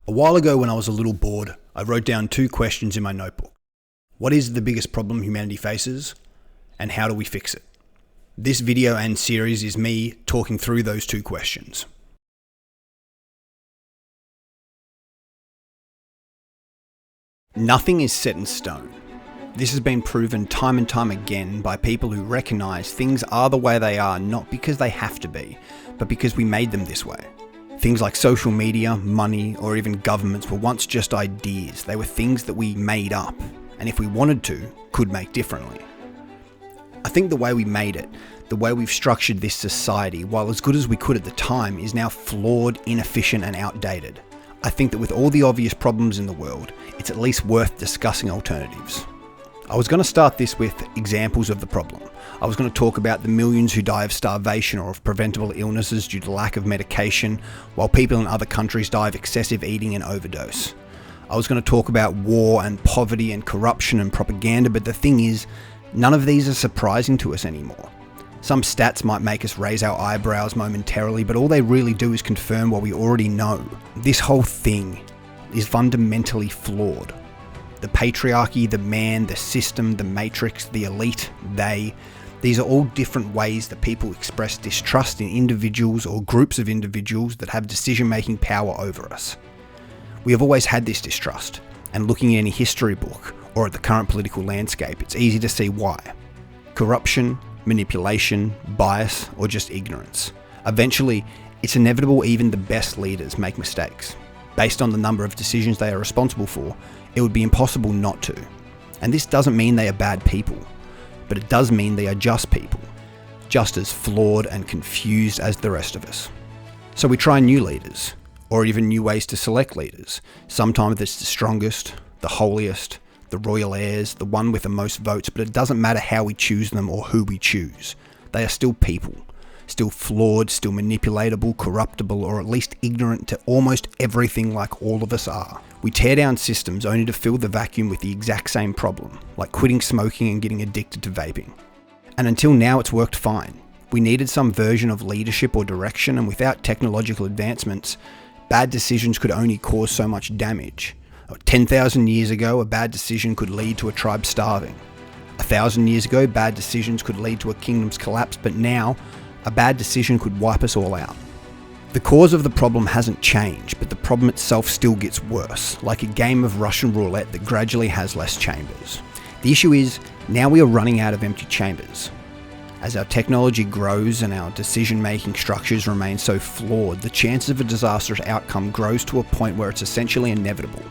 A while ago when I was a little bored, I wrote down 2 questions in my notebook. What is the biggest problem humanity faces? And how do we fix it? This video and series is me talking through those 2 questions. Nothing is set in stone. This has been proven time and time again by people who recognise things are the way they are not because they have to be, but because we made them this way. Things like social media, money, or even governments were once just ideas. They were things that we made up, and if we wanted to, could make differently. I think the way we made it, the way we've structured this society, while as good as we could at the time, is now flawed, inefficient, and outdated. I think that with all the obvious problems in the world, it's at least worth discussing alternatives. I was going to start this with examples of the problem. I was going to talk about the millions who die of starvation or of preventable illnesses due to lack of medication, while people in other countries die of excessive eating and overdose. I was going to talk about war and poverty and corruption and propaganda, but the thing is, none of these are surprising to us anymore. Some stats might make us raise our eyebrows momentarily, but all they really do is confirm what we already know. This whole thing is fundamentally flawed. The patriarchy, the man, the system, the matrix, the elite, these are all different ways that people express distrust in individuals or groups of individuals that have decision-making power over us. We have always had this distrust, and looking at any history book or at the current political landscape, it's easy to see why. Corruption, manipulation, bias, or just ignorance. Eventually, it's inevitable even the best leaders make mistakes. Based on the number of decisions they are responsible for, it would be impossible not to. And this doesn't mean they are bad people, but it does mean they are just people, just as flawed and confused as the rest of us. So we try new leaders, or even new ways to select leaders. Sometimes it's the strongest, the holiest, the royal heirs, the one with the most votes, but it doesn't matter how we choose them or who we choose. They are still people, still flawed, still manipulatable, corruptible, or at least ignorant to almost everything like all of us are. We tear down systems only to fill the vacuum with the exact same problem, like quitting smoking and getting addicted to vaping. And until now it's worked fine. We needed some version of leadership or direction, and without technological advancements, bad decisions could only cause so much damage. 10,000 years ago, a bad decision could lead to a tribe starving. 1,000 years ago, bad decisions could lead to a kingdom's collapse, but now, a bad decision could wipe us all out. The cause of the problem hasn't changed, but the problem itself still gets worse, like a game of Russian roulette that gradually has less chambers. The issue is, now we are running out of empty chambers. As our technology grows and our decision-making structures remain so flawed, the chance of a disastrous outcome grows to a point where it's essentially inevitable.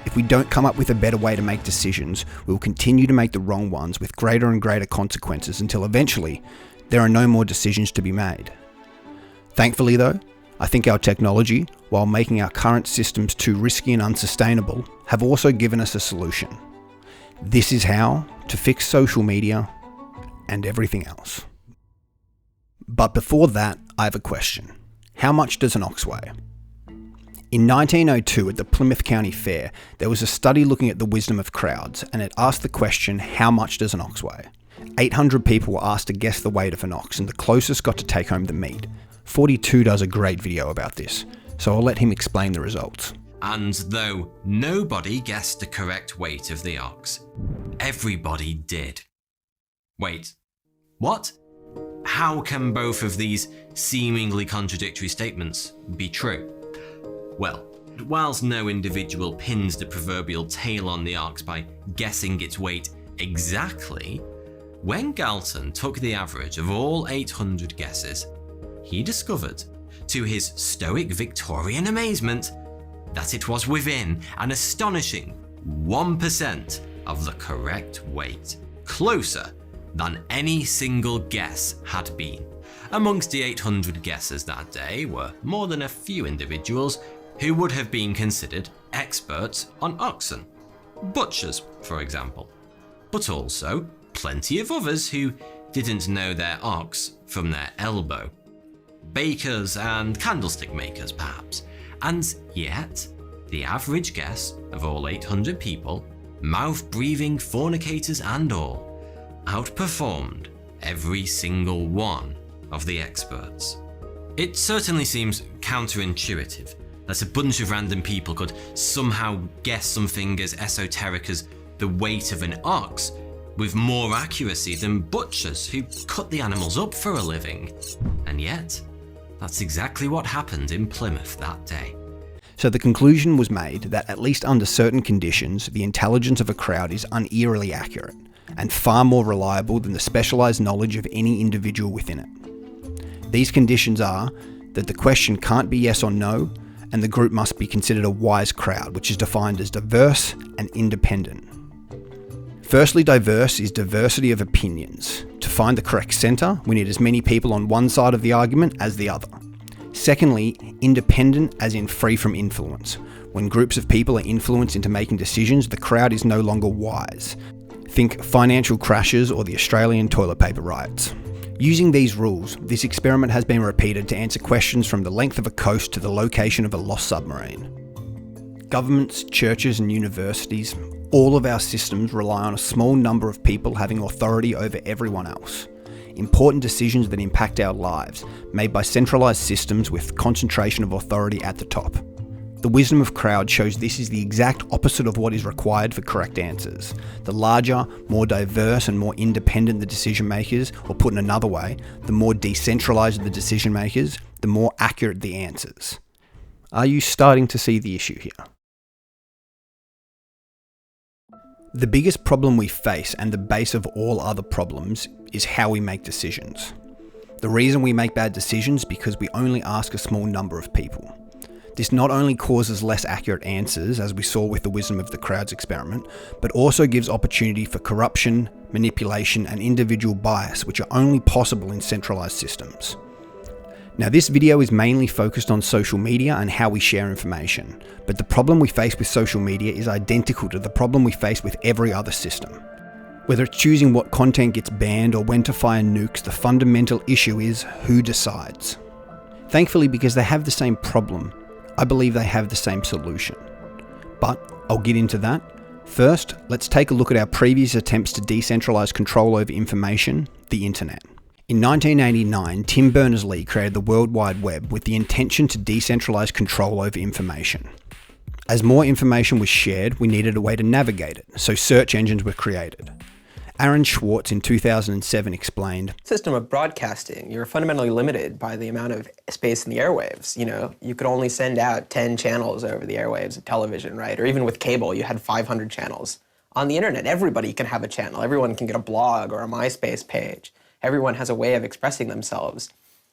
If we don't come up with a better way to make decisions, we will continue to make the wrong ones with greater and greater consequences until eventually, there are no more decisions to be made. Thankfully though, I think our technology, while making our current systems too risky and unsustainable, have also given us a solution. This is how to fix social media and everything else. But before that, I have a question. How much does an ox weigh? In 1902 at the Plymouth County Fair, there was a study looking at the wisdom of crowds, and it asked the question, how much does an ox weigh? 800 people were asked to guess the weight of an ox, and the closest got to take home the meat. 42 does a great video about this, so I'll let him explain the results. And though nobody guessed the correct weight of the ox, everybody did. Wait, what? How can both of these seemingly contradictory statements be true? Well, whilst no individual pins the proverbial tail on the ox by guessing its weight exactly, when Galton took the average of all 800 guesses, he discovered, to his stoic Victorian amazement, that it was within an astonishing 1% of the correct weight, closer than any single guess had been. Amongst the 800 guesses that day were more than a few individuals who would have been considered experts on oxen, butchers, for example, but also plenty of others who didn't know their ox from their elbow. Bakers and candlestick makers, perhaps. And yet, the average guess of all 800 people, mouth-breathing fornicators and all, outperformed every single one of the experts. It certainly seems counterintuitive that a bunch of random people could somehow guess something as esoteric as the weight of an ox with more accuracy than butchers who cut the animals up for a living. And yet, that's exactly what happened in Plymouth that day. So the conclusion was made that at least under certain conditions, the intelligence of a crowd is uneerily accurate and far more reliable than the specialised knowledge of any individual within it. These conditions are that the question can't be yes or no, and the group must be considered a wise crowd, which is defined as diverse and independent. Firstly, diverse is diversity of opinions. To find the correct centre, we need as many people on one side of the argument as the other. Secondly, independent as in free from influence. When groups of people are influenced into making decisions, the crowd is no longer wise. Think financial crashes or the Australian toilet paper riots. Using these rules, this experiment has been repeated to answer questions from the length of a coast to the location of a lost submarine. Governments, churches and universities, all of our systems rely on a small number of people having authority over everyone else. Important decisions that impact our lives, made by centralised systems with concentration of authority at the top. The wisdom of crowd shows this is the exact opposite of what is required for correct answers. The larger, more diverse and more independent the decision makers, or put in another way, the more decentralised the decision makers, the more accurate the answers. Are you starting to see the issue here? The biggest problem we face, and the base of all other problems, is how we make decisions. The reason we make bad decisions is because we only ask a small number of people. This not only causes less accurate answers, as we saw with the wisdom of the crowds experiment, but also gives opportunity for corruption, manipulation, and individual bias, which are only possible in centralised systems. Now, this video is mainly focused on social media and how we share information, but the problem we face with social media is identical to the problem we face with every other system. Whether it's choosing what content gets banned or when to fire nukes, the fundamental issue is who decides. Thankfully, because they have the same problem, I believe they have the same solution. But I'll get into that. First, let's take a look at our previous attempts to decentralize control over information, the internet. In 1989, Tim Berners-Lee created the World Wide Web with the intention to decentralize control over information. As more information was shared, we needed a way to navigate it, so search engines were created. Aaron Schwartz in 2007 explained, System of broadcasting, you're fundamentally limited by the amount of space in the airwaves. You could only send out 10 channels over the airwaves of television, right? Or even with cable, you had 500 channels. On the internet, everybody can have a channel. Everyone can get a blog or a MySpace page. Everyone has a way of expressing themselves.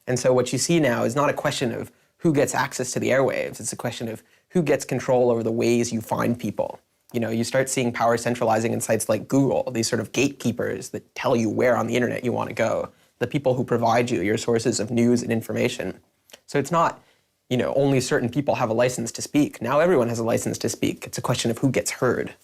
And so what you see now is not a question of who gets access to the airwaves. It's a question of who gets control over the ways you find people. You start seeing power centralizing in sites like Google, these sort of gatekeepers that tell you where on the internet you want to go, the people who provide you your sources of news and information. So it's not, only certain people have a license to speak. Now everyone has a license to speak. It's a question of who gets heard.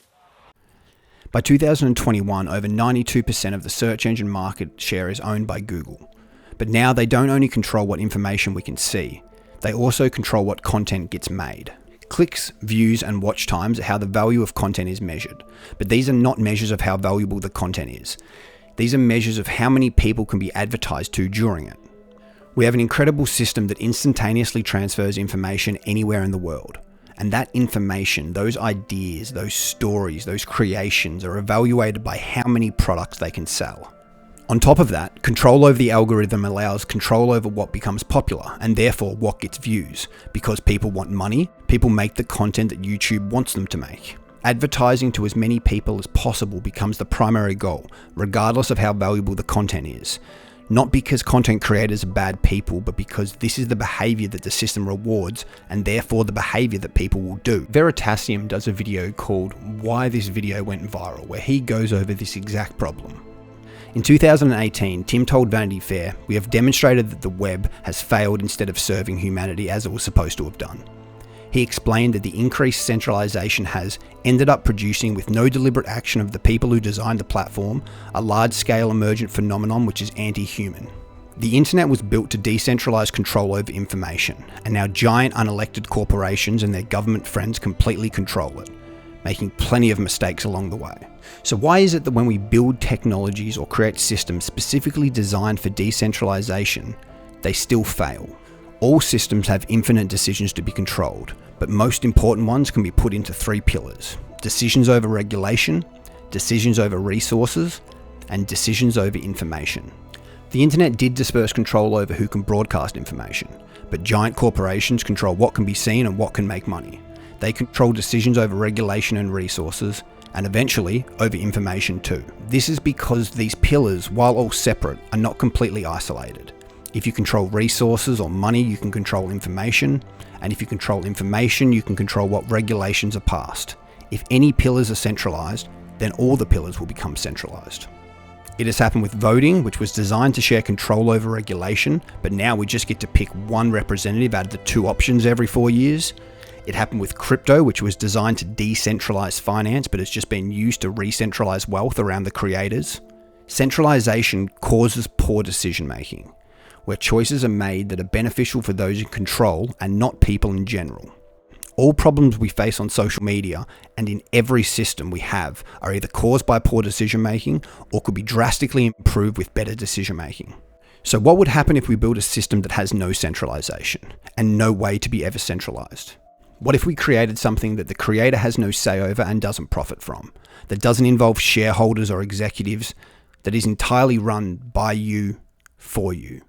By 2021, over 92% of the search engine market share is owned by Google. But now they don't only control what information we can see, they also control what content gets made. Clicks, views, and watch times are how the value of content is measured. But these are not measures of how valuable the content is. These are measures of how many people can be advertised to during it. We have an incredible system that instantaneously transfers information anywhere in the world. And that information, those ideas, those stories, those creations are evaluated by how many products they can sell. On top of that, control over the algorithm allows control over what becomes popular and therefore what gets views. Because people want money, people make the content that YouTube wants them to make. Advertising to as many people as possible becomes the primary goal, regardless of how valuable the content is. Not because content creators are bad people, but because this is the behavior that the system rewards and therefore the behavior that people will do. Veritasium does a video called Why This Video Went Viral, where he goes over this exact problem. In 2018, Tim told Vanity Fair, "We have demonstrated that the web has failed instead of serving humanity as it was supposed to have done." He explained that the increased centralization has ended up producing, with no deliberate action of the people who designed the platform, a large-scale emergent phenomenon which is anti-human. The internet was built to decentralize control over information, and now giant unelected corporations and their government friends completely control it, making plenty of mistakes along the way. So why is it that when we build technologies or create systems specifically designed for decentralization, they still fail? All systems have infinite decisions to be controlled, but most important ones can be put into 3 pillars: decisions over regulation, decisions over resources, and decisions over information. The internet did disperse control over who can broadcast information, but giant corporations control what can be seen and what can make money. They control decisions over regulation and resources, and eventually over information too. This is because these pillars, while all separate, are not completely isolated. If you control resources or money, you can control information, and if you control information, you can control what regulations are passed. If any pillars are centralized, then all the pillars will become centralized. It has happened with voting, which was designed to share control over regulation, but now we just get to pick one representative out of the 2 options every 4 years. It happened with crypto, which was designed to decentralize finance, but it's just been used to re-centralize wealth around the creators. Centralization causes poor decision making, where choices are made that are beneficial for those in control and not people in general. All problems we face on social media and in every system we have are either caused by poor decision making or could be drastically improved with better decision making. So what would happen if we build a system that has no centralization and no way to be ever centralized? What if we created something that the creator has no say over and doesn't profit from, that doesn't involve shareholders or executives, that is entirely run by you, for you?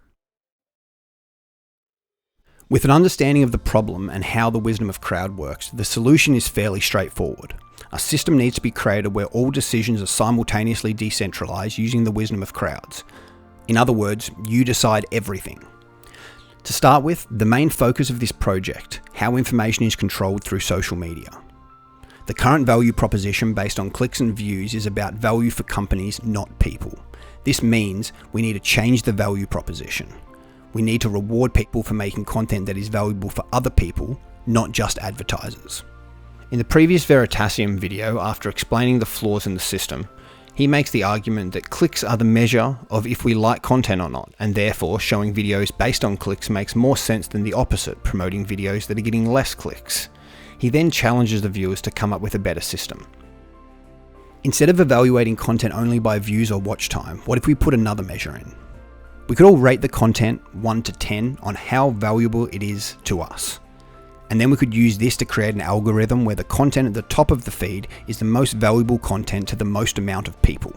With an understanding of the problem and how the wisdom of crowd works, the solution is fairly straightforward. A system needs to be created where all decisions are simultaneously decentralized using the wisdom of crowds. In other words, you decide everything. To start with, the main focus of this project, how information is controlled through social media. The current value proposition based on clicks and views is about value for companies, not people. This means we need to change the value proposition. We need to reward people for making content that is valuable for other people, not just advertisers. In the previous Veritasium video, after explaining the flaws in the system, he makes the argument that clicks are the measure of if we like content or not, and therefore showing videos based on clicks makes more sense than the opposite, promoting videos that are getting less clicks. He then challenges the viewers to come up with a better system. Instead of evaluating content only by views or watch time, what if we put another measure in? We could all rate the content 1 to 10 on how valuable it is to us. And then we could use this to create an algorithm where the content at the top of the feed is the most valuable content to the most amount of people.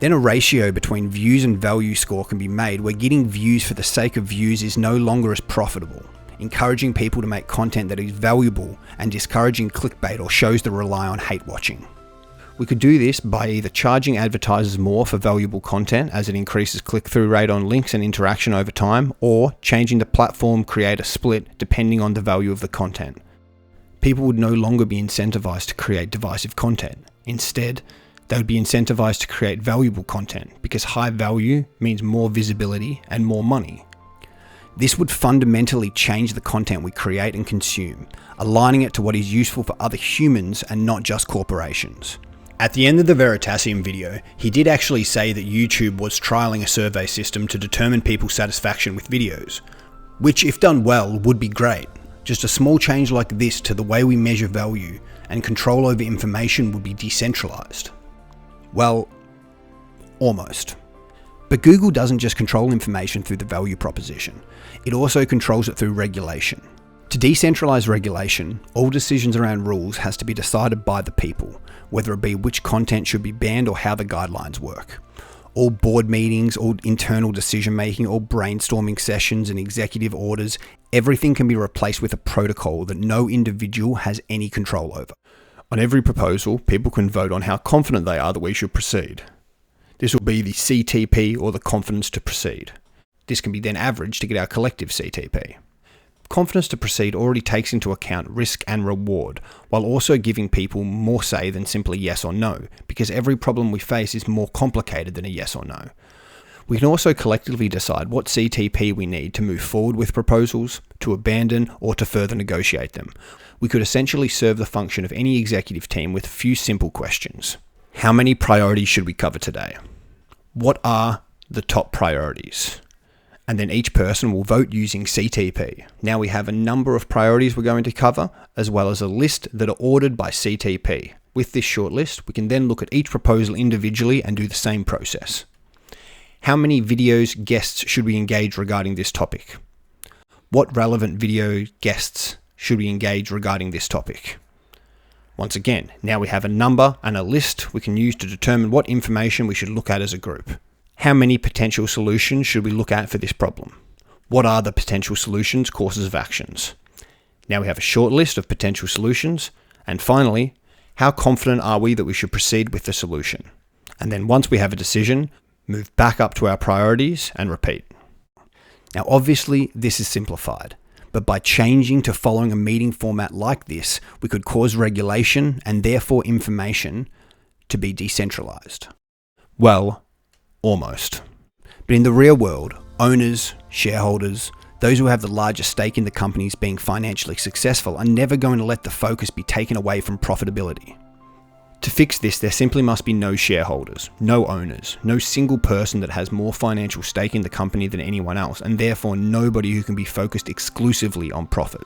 Then a ratio between views and value score can be made where getting views for the sake of views is no longer as profitable, encouraging people to make content that is valuable and discouraging clickbait or shows that rely on hate watching. We could do this by either charging advertisers more for valuable content as it increases click-through rate on links and interaction over time, or changing the platform creator split depending on the value of the content. People would no longer be incentivized to create divisive content. Instead, they would be incentivized to create valuable content because high value means more visibility and more money. This would fundamentally change the content we create and consume, aligning it to what is useful for other humans and not just corporations. At the end of the Veritasium video, he did actually say that YouTube was trialing a survey system to determine people's satisfaction with videos, which if done well would be great. Just a small change like this to the way we measure value and control over information would be decentralized. Well, almost. But Google doesn't just control information through the value proposition, it also controls it through regulation. To decentralize regulation, all decisions around rules has to be decided by the people, whether it be which content should be banned or how the guidelines work. All board meetings, all internal decision making, all brainstorming sessions and executive orders, everything can be replaced with a protocol that no individual has any control over. On every proposal, people can vote on how confident they are that we should proceed. This will be the CTP or the confidence to proceed. This can be then averaged to get our collective CTP. Confidence to proceed already takes into account risk and reward, while also giving people more say than simply yes or no, because every problem we face is more complicated than a yes or no. We can also collectively decide what CTP we need to move forward with proposals, to abandon, or to further negotiate them. We could essentially serve the function of any executive team with a few simple questions. How many priorities should we cover today? What are the top priorities? And then each person will vote using CTP. Now we have a number of priorities we're going to cover, as well as a list that are ordered by CTP. With this short list, we can then look at each proposal individually and do the same process. How many videos, guests should we engage regarding this topic? What relevant video guests should we engage regarding this topic? Once again, now we have a number and a list we can use to determine what information we should look at as a group. How many potential solutions should we look at for this problem? What are the potential solutions, courses of actions? Now we have a short list of potential solutions. And finally, how confident are we that we should proceed with the solution? And then once we have a decision, move back up to our priorities and repeat. Now obviously this is simplified, but by changing to following a meeting format like this, we could cause regulation and therefore information to be decentralized. Well, almost. But in the real world, owners, shareholders, those who have the largest stake in the companies being financially successful are never going to let the focus be taken away from profitability. To fix this, there simply must be no shareholders, no owners, no single person that has more financial stake in the company than anyone else, and therefore nobody who can be focused exclusively on profit.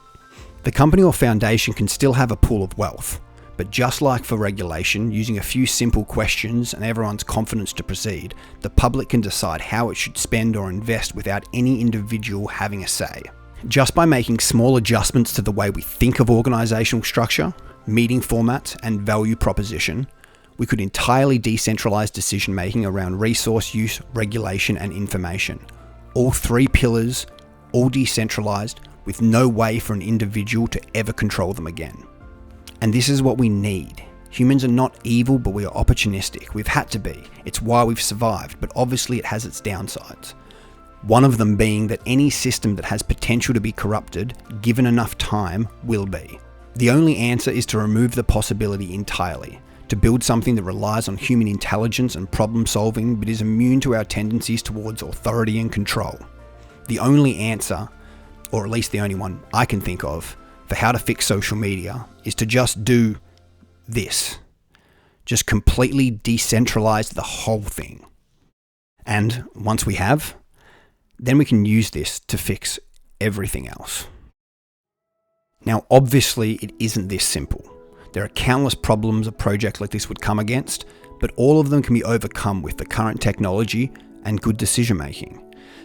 The company or foundation can still have a pool of wealth, but just like for regulation, using a few simple questions and everyone's confidence to proceed, the public can decide how it should spend or invest without any individual having a say. Just by making small adjustments to the way we think of organizational structure, meeting formats, and value proposition, we could entirely decentralize decision-making around resource use, regulation, and information. All three pillars, all decentralized, with no way for an individual to ever control them again. And this is what we need. Humans are not evil, but we are opportunistic. We've had to be. It's why we've survived, but obviously it has its downsides. One of them being that any system that has potential to be corrupted, given enough time, will be. The only answer is to remove the possibility entirely, to build something that relies on human intelligence and problem solving, but is immune to our tendencies towards authority and control. The only answer, or at least the only one I can think of, for how to fix social media is to just do this. Just completely decentralize the whole thing. And once we have, then we can use this to fix everything else. Now, obviously, it isn't this simple. There are countless problems a project like this would come against, but all of them can be overcome with the current technology and good decision making.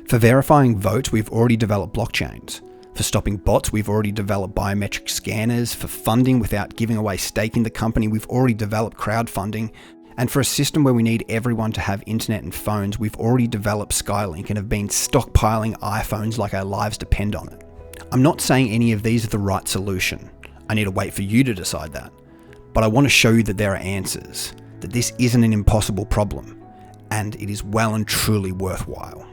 For verifying votes, we've already developed blockchains. For stopping bots, we've already developed biometric scanners. For funding without giving away stake in the company, we've already developed crowdfunding. And for a system where we need everyone to have internet and phones, we've already developed Skylink and have been stockpiling iPhones like our lives depend on it. I'm not saying any of these are the right solution. I need to wait for you to decide that. But I want to show you that there are answers, that this isn't an impossible problem, and it is well and truly worthwhile.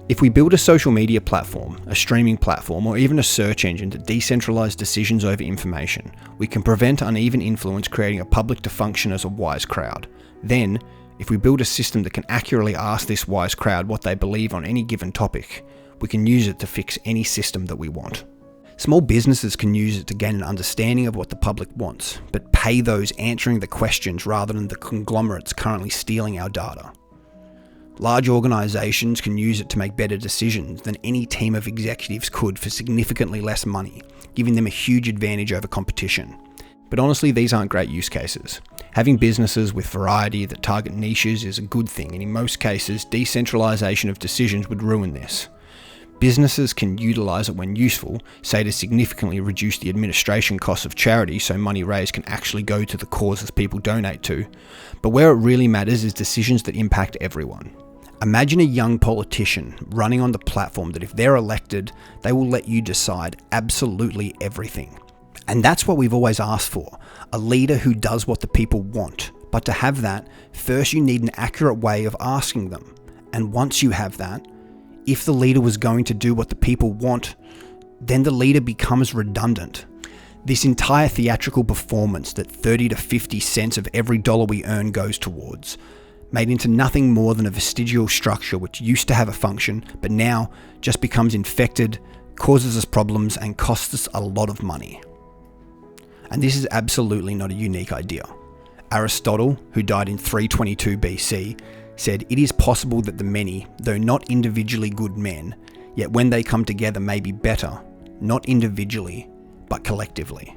If we build a social media platform, a streaming platform, or even a search engine to decentralize decisions over information, we can prevent uneven influence, creating a public to function as a wise crowd. Then, if we build a system that can accurately ask this wise crowd what they believe on any given topic, we can use it to fix any system that we want. Small businesses can use it to gain an understanding of what the public wants, but pay those answering the questions rather than the conglomerates currently stealing our data. Large organizations can use it to make better decisions than any team of executives could for significantly less money, giving them a huge advantage over competition. But honestly, these aren't great use cases. Having businesses with variety that target niches is a good thing, and in most cases, decentralization of decisions would ruin this. Businesses can utilize it when useful, say to significantly reduce the administration costs of charity so money raised can actually go to the causes people donate to. But where it really matters is decisions that impact everyone. Imagine a young politician running on the platform that if they're elected, they will let you decide absolutely everything. And that's what we've always asked for, a leader who does what the people want. But to have that, first you need an accurate way of asking them. And once you have that, if the leader was going to do what the people want, then the leader becomes redundant. This entire theatrical performance that 30 to 50 cents of every dollar we earn goes towards, made into nothing more than a vestigial structure which used to have a function, but now just becomes infected, causes us problems, and costs us a lot of money. And this is absolutely not a unique idea. Aristotle, who died in 322 BC, said it is possible that the many, though not individually good men, yet when they come together may be better, not individually, but collectively.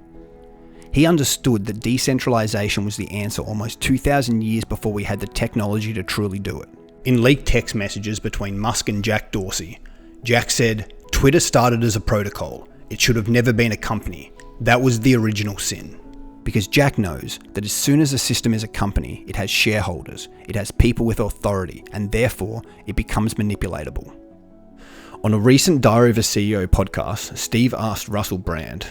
He understood that decentralization was the answer almost 2,000 years before we had the technology to truly do it. In leaked text messages between Musk and Jack Dorsey, Jack said, Twitter started as a protocol. It should have never been a company. That was the original sin. Because Jack knows that as soon as a system is a company, it has shareholders, it has people with authority, and therefore it becomes manipulatable. On a recent Diary of a CEO podcast, Steve asked Russell Brand,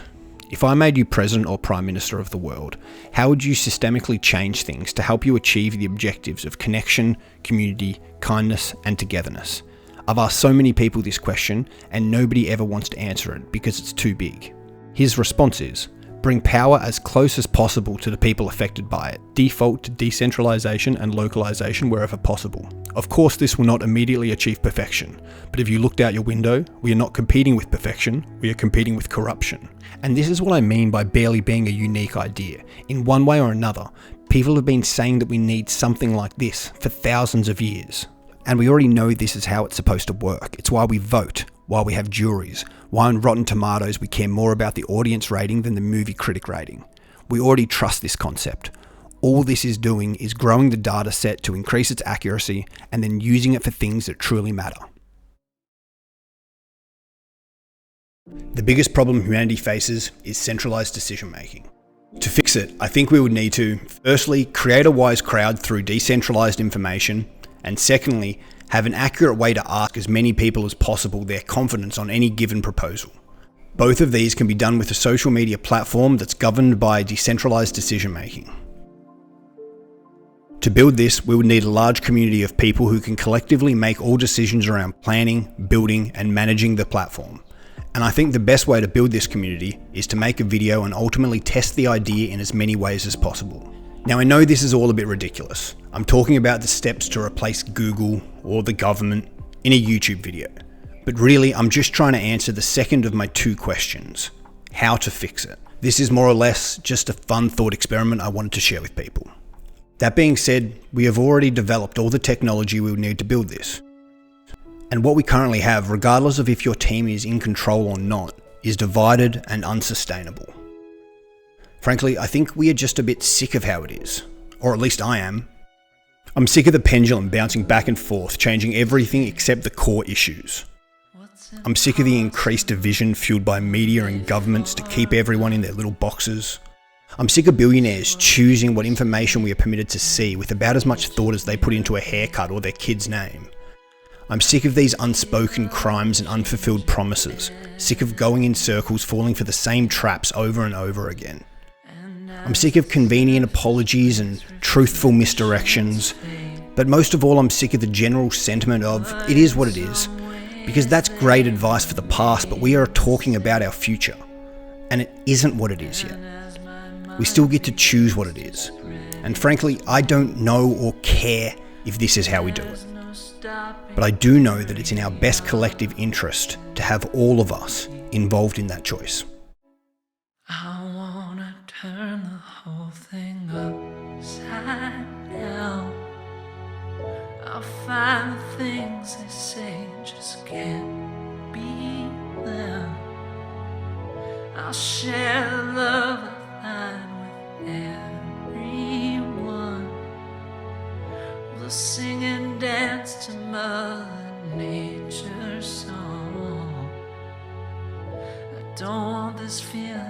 if I made you president or prime minister of the world, how would you systemically change things to help you achieve the objectives of connection, community, kindness, and togetherness? I've asked so many people this question, and nobody ever wants to answer it because it's too big. His response is, bring power as close as possible to the people affected by it. Default to decentralization and localization wherever possible. Of course, this will not immediately achieve perfection, but if you looked out your window, we are not competing with perfection, we are competing with corruption. And this is what I mean by barely being a unique idea. In one way or another, people have been saying that we need something like this for thousands of years. And we already know this is how it's supposed to work. It's why we vote, why we have juries, why on Rotten Tomatoes we care more about the audience rating than the movie critic rating. We already trust this concept. All this is doing is growing the data set to increase its accuracy and then using it for things that truly matter. The biggest problem humanity faces is centralized decision making. To fix it, I think we would need to, firstly, create a wise crowd through decentralized information, and secondly, have an accurate way to ask as many people as possible their confidence on any given proposal. Both of these can be done with a social media platform that's governed by decentralized decision making. To build this, we would need a large community of people who can collectively make all decisions around planning, building, and managing the platform. And I think the best way to build this community is to make a video and ultimately test the idea in as many ways as possible. Now I know this is all a bit ridiculous. I'm talking about the steps to replace Google or the government in a YouTube video. But really, I'm just trying to answer the second of my two questions. How to fix it. This is more or less just a fun thought experiment I wanted to share with people. That being said, we have already developed all the technology we would need to build this. And what we currently have, regardless of if your team is in control or not, is divided and unsustainable. Frankly, I think we are just a bit sick of how it is. Or at least I am. I'm sick of the pendulum bouncing back and forth, changing everything except the core issues. I'm sick of the increased division fueled by media and governments to keep everyone in their little boxes. I'm sick of billionaires choosing what information we are permitted to see with about as much thought as they put into a haircut or their kid's name. I'm sick of these unspoken crimes and unfulfilled promises, sick of going in circles falling for the same traps over and over again. I'm sick of convenient apologies and truthful misdirections, but most of all I'm sick of the general sentiment of, it is what it is, because that's great advice for the past, but we are talking about our future, and it isn't what it is yet. We still get to choose what it is, and frankly, I don't know or care if this is how we do it. But I do know that it's in our best collective interest to have all of us involved in that choice. I wanna turn the whole thing upside down. I'll find the things they say just can't be them. I'll share the love I find with everyone. We'll sing and dance to Mother Nature's song. I don't want this feeling